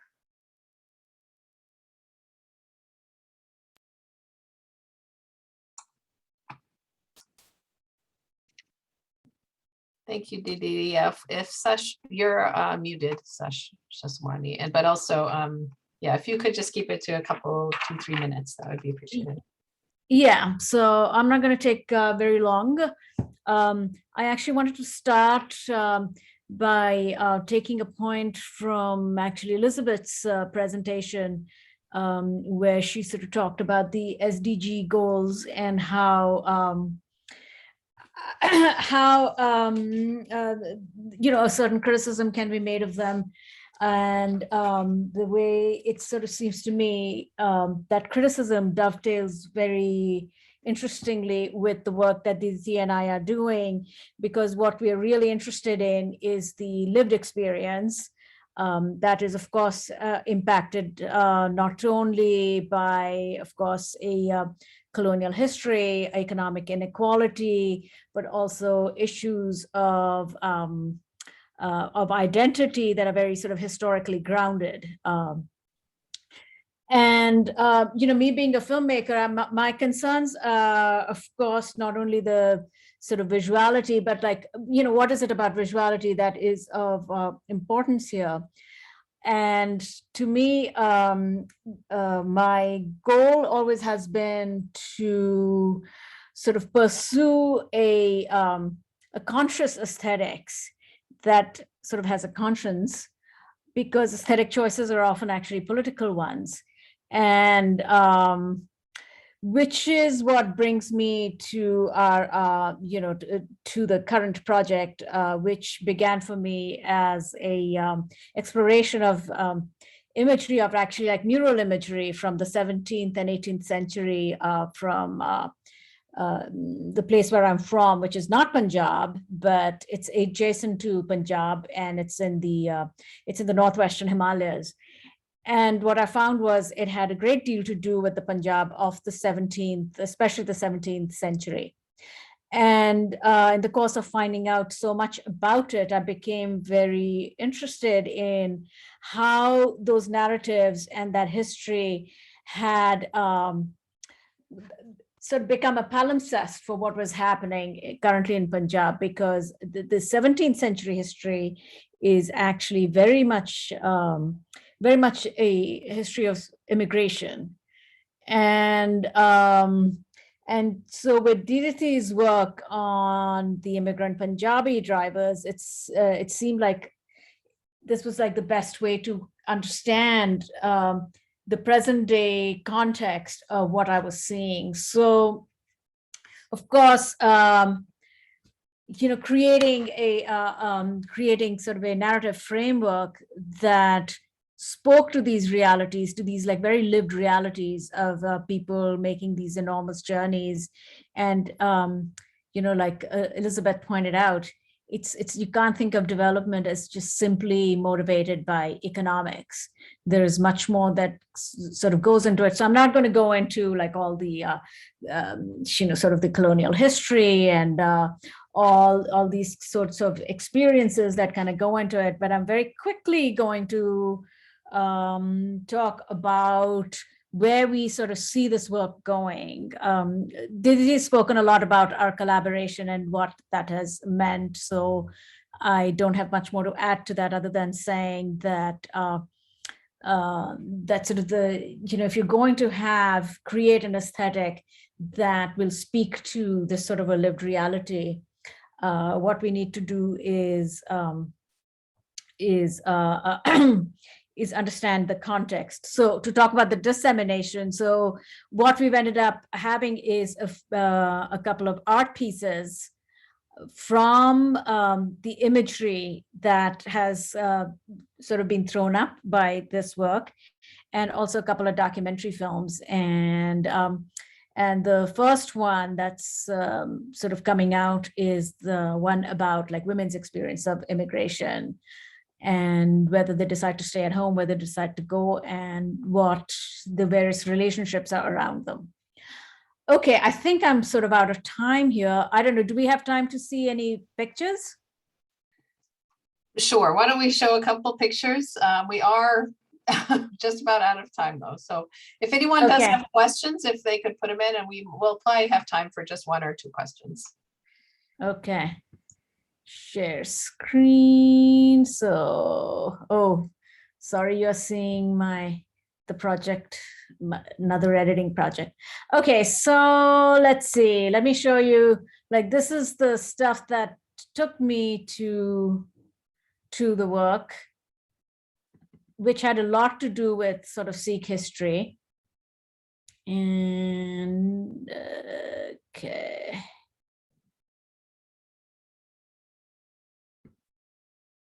Thank you, Didi. If Sash, you're muted, Sash Shaswani, and but also, yeah, if you could just keep it to a couple, 2-3 minutes, that would be appreciated. Yeah, so I'm not going to take very long. I actually wanted to start by taking a point from actually Elizabeth's presentation, where she sort of talked about the SDG goals and how a certain criticism can be made of them. And the way it sort of seems to me that criticism dovetails very interestingly with the work that Didi and I are doing, because what we are really interested in is the lived experience that is, of course, impacted not only by, of course, a colonial history, economic inequality, but also issues of identity that are very sort of historically grounded. Me being a filmmaker, my concerns are, of course, not only the sort of visuality, but like, what is it about visuality that is of importance here? And to me, my goal always has been to sort of pursue a conscious aesthetics that sort of has a conscience, because aesthetic choices are often actually political ones. And which is what brings me to our, to the current project, which began for me as a exploration of imagery, of actually like mural imagery from the 17th and 18th century, from the place where I'm from, which is not Punjab, but it's adjacent to Punjab, and it's in the northwestern Himalayas. And what I found was it had a great deal to do with the Punjab of the 17th, especially the 17th century. And in the course of finding out so much about it, I became very interested in how those narratives and that history had sort of become a palimpsest for what was happening currently in Punjab, because the 17th century history is actually very much a history of immigration. And so with Diditi's work on the immigrant Punjabi drivers, it seemed like this was like the best way to understand the present day context of what I was seeing. So, of course, creating sort of a narrative framework that spoke to these realities, to these like very lived realities of people making these enormous journeys. And, like Elizabeth pointed out, it's you can't think of development as just simply motivated by economics. There is much more that sort of goes into it. So I'm not going to go into like all the, sort of the colonial history and all these sorts of experiences that kind of go into it. But I'm very quickly going to talk about where we sort of see this work going. Didi has spoken a lot about our collaboration and what that has meant. So I don't have much more to add to that, other than saying that that sort of the, if you're going to create an aesthetic that will speak to this sort of a lived reality, what we need to do is understand the context. So to talk about the dissemination, so what we've ended up having is a couple of art pieces from the imagery that has sort of been thrown up by this work, and also a couple of documentary films. And the first one that's sort of coming out is the one about like women's experience of immigration, and whether they decide to stay at home, whether they decide to go, and what the various relationships are around them. Okay, I think I'm sort of out of time here. I don't know, do we have time to see any pictures? Sure, why don't we show a couple pictures? We are just about out of time though. So if anyone does Okay. have questions, if they could put them in, and we will probably have time for just 1 or 2 questions. Okay. Share screen. So, oh, sorry, you're seeing the project, another editing project. Okay, so let's see. Let me show you, like, this is the stuff that took me to the work, which had a lot to do with sort of Sikh history. And okay.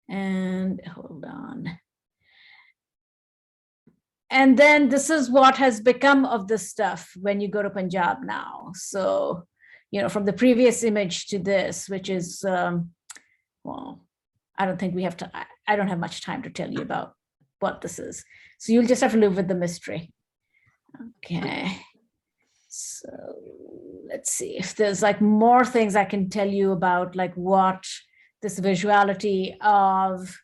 And hold on. And then this is what has become of this stuff when you go to Punjab now. So, you know, from the previous image to this, which is, well, I don't think we have to, I don't have much time to tell you about what this is. So you'll just have to live with the mystery. Okay. So let's see if there's like more things I can tell you about, like what this visuality of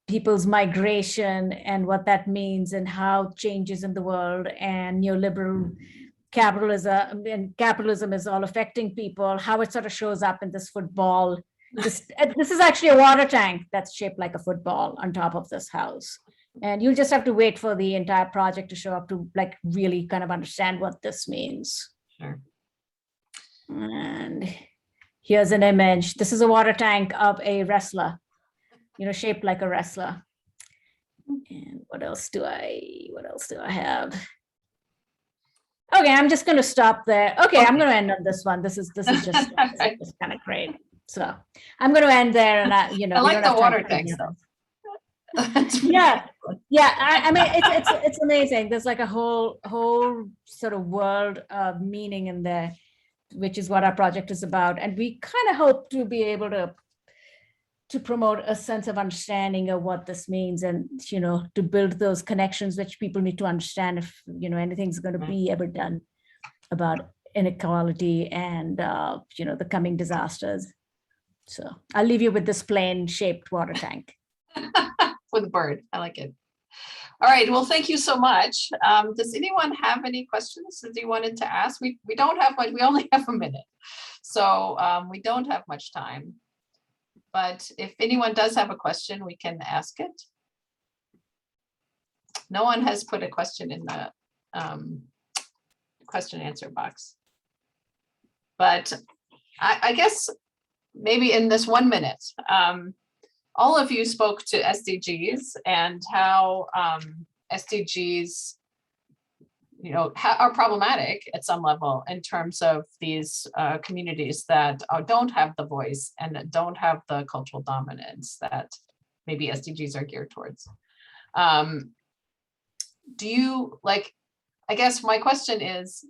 people's migration and what that means and how changes in the world and neoliberal capitalism and capitalism is all affecting people, how it sort of shows up in this football. This is actually a water tank that's shaped like a football on top of this house. And you'll just have to wait for the entire project to show up to like really kind of understand what this means. Sure. And here's an image. This is a water tank of a wrestler, you know, shaped like a wrestler. And what else do I have? Okay, I'm just going to stop there. Okay, I'm going to end on this one. This is just kind of great. So I'm going to end there, and I like the water tank stuff. Yeah. I mean, it's amazing. There's like a whole sort of world of meaning in there, which is what our project is about. And we kind of hope to be able to promote a sense of understanding of what this means, and, you know, to build those connections which people need to understand if, you know, anything's going to be ever done about inequality and, you know, the coming disasters. So I'll leave you with this plane shaped water tank. With a bird, I like it. All right, well, thank you so much. Does anyone have any questions that you wanted to ask? We don't have much, we only have a minute. So we don't have much time. But if anyone does have a question, we can ask it. No one has put a question in the question answer box. But I guess maybe in this 1 minute, all of you spoke to SDGs and how SDGs, you know, are problematic at some level in terms of these communities that don't have the voice and that don't have the cultural dominance that maybe SDGs are geared towards. Do you, like, I guess my question is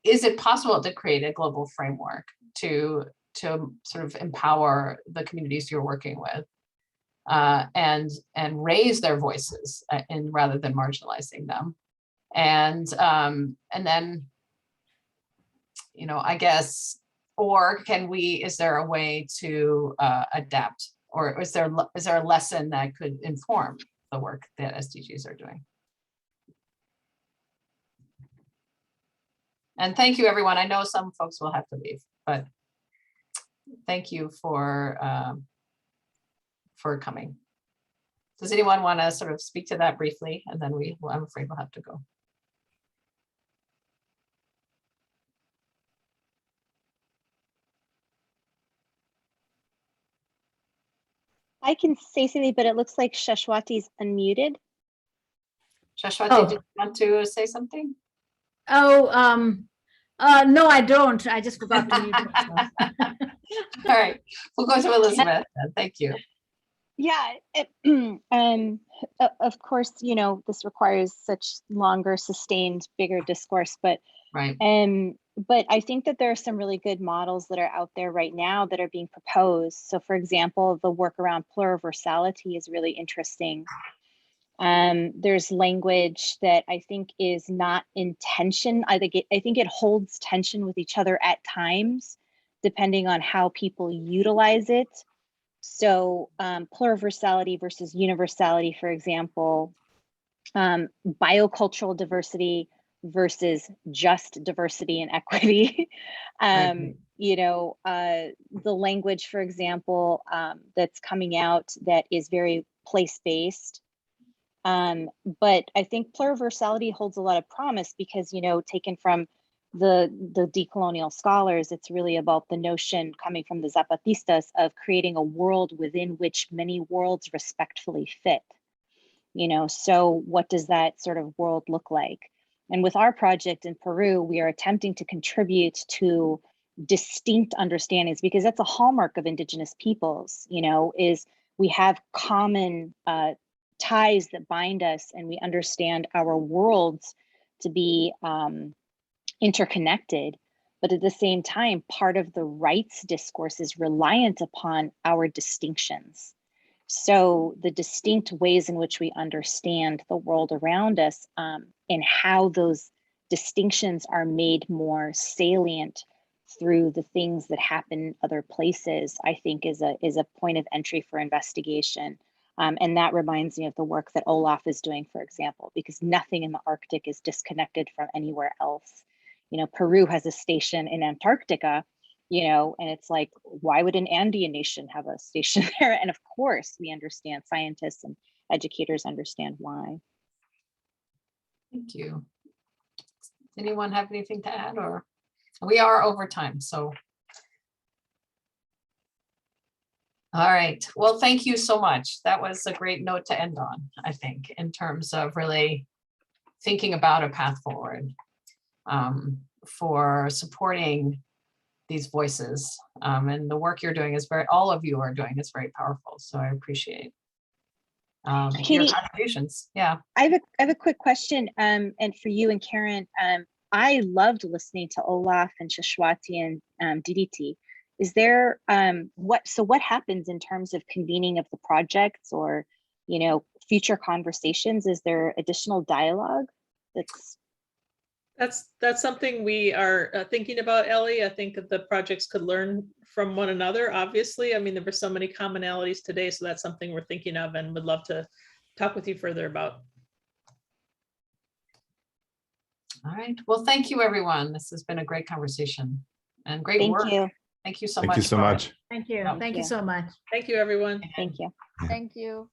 it possible to create a global framework to sort of empower the communities you're working with and raise their voices and rather than marginalizing them? And then, you know, I guess, or is there a way to adapt, or is there a lesson that could inform the work that SDGs are doing? And thank you, everyone. I know some folks will have to leave, but thank you for coming. Does anyone want to sort of speak to that briefly? And then I'm afraid we'll have to go. I can say something, but it looks like Shashwati's unmuted. Shashwati, did you want to say something? Oh, no, I don't. I just forgot to mute myself. All right, we'll go to Elizabeth. Thank you. Yeah, of course, you know, this requires such longer, sustained, bigger discourse, but right. But I think that there are some really good models that are out there right now that are being proposed. So, for example, the work around pluriversality is really interesting. There's language that I think is not in tension. I think it holds tension with each other at times, depending on how people utilize it. So pluriversality versus universality, for example, biocultural diversity versus just diversity and equity. You know, the language, for example, that's coming out that is very place-based. But I think pluriversality holds a lot of promise because, you know, taken from the decolonial scholars, it's really about the notion coming from the Zapatistas of creating a world within which many worlds respectfully fit. You know, so what does that sort of world look like? And with our project in Peru, we are attempting to contribute to distinct understandings, because that's a hallmark of indigenous peoples, you know, is we have common ties that bind us, and we understand our worlds to be interconnected. But at the same time, part of the rights discourse is reliant upon our distinctions. So the distinct ways in which we understand the world around us, and how those distinctions are made more salient through the things that happen in other places, I think is a point of entry for investigation. And that reminds me of the work that Olaf is doing, for example, because nothing in the Arctic is disconnected from anywhere else. You know, Peru has a station in Antarctica, you know, and it's like, why would an Andean nation have a station there? And of course, we understand, scientists and educators understand why. Thank you. Anyone have anything to add, or we are over time, so. All right, well, thank you so much. That was a great note to end on, I think, in terms of really thinking about a path forward for supporting these voices, and the work you're doing is all of you are doing is very powerful. So I appreciate your Katie, contributions. Yeah. I have a quick question, and for you and Karen. I loved listening to Olaf and Shashwati and Diditi. Is there what happens in terms of convening of the projects, or, you know, future conversations? Is there additional dialogue That's something we are thinking about, Ellie. I think that the projects could learn from one another, obviously. I mean, there were so many commonalities today, so that's something we're thinking of and would love to talk with you further about. All right, well, thank you, everyone. This has been a great conversation and great work. Thank you. Thank you so Thank much. you so much. Thank you. Thank you so much. Thank you, everyone. Thank you. Thank you.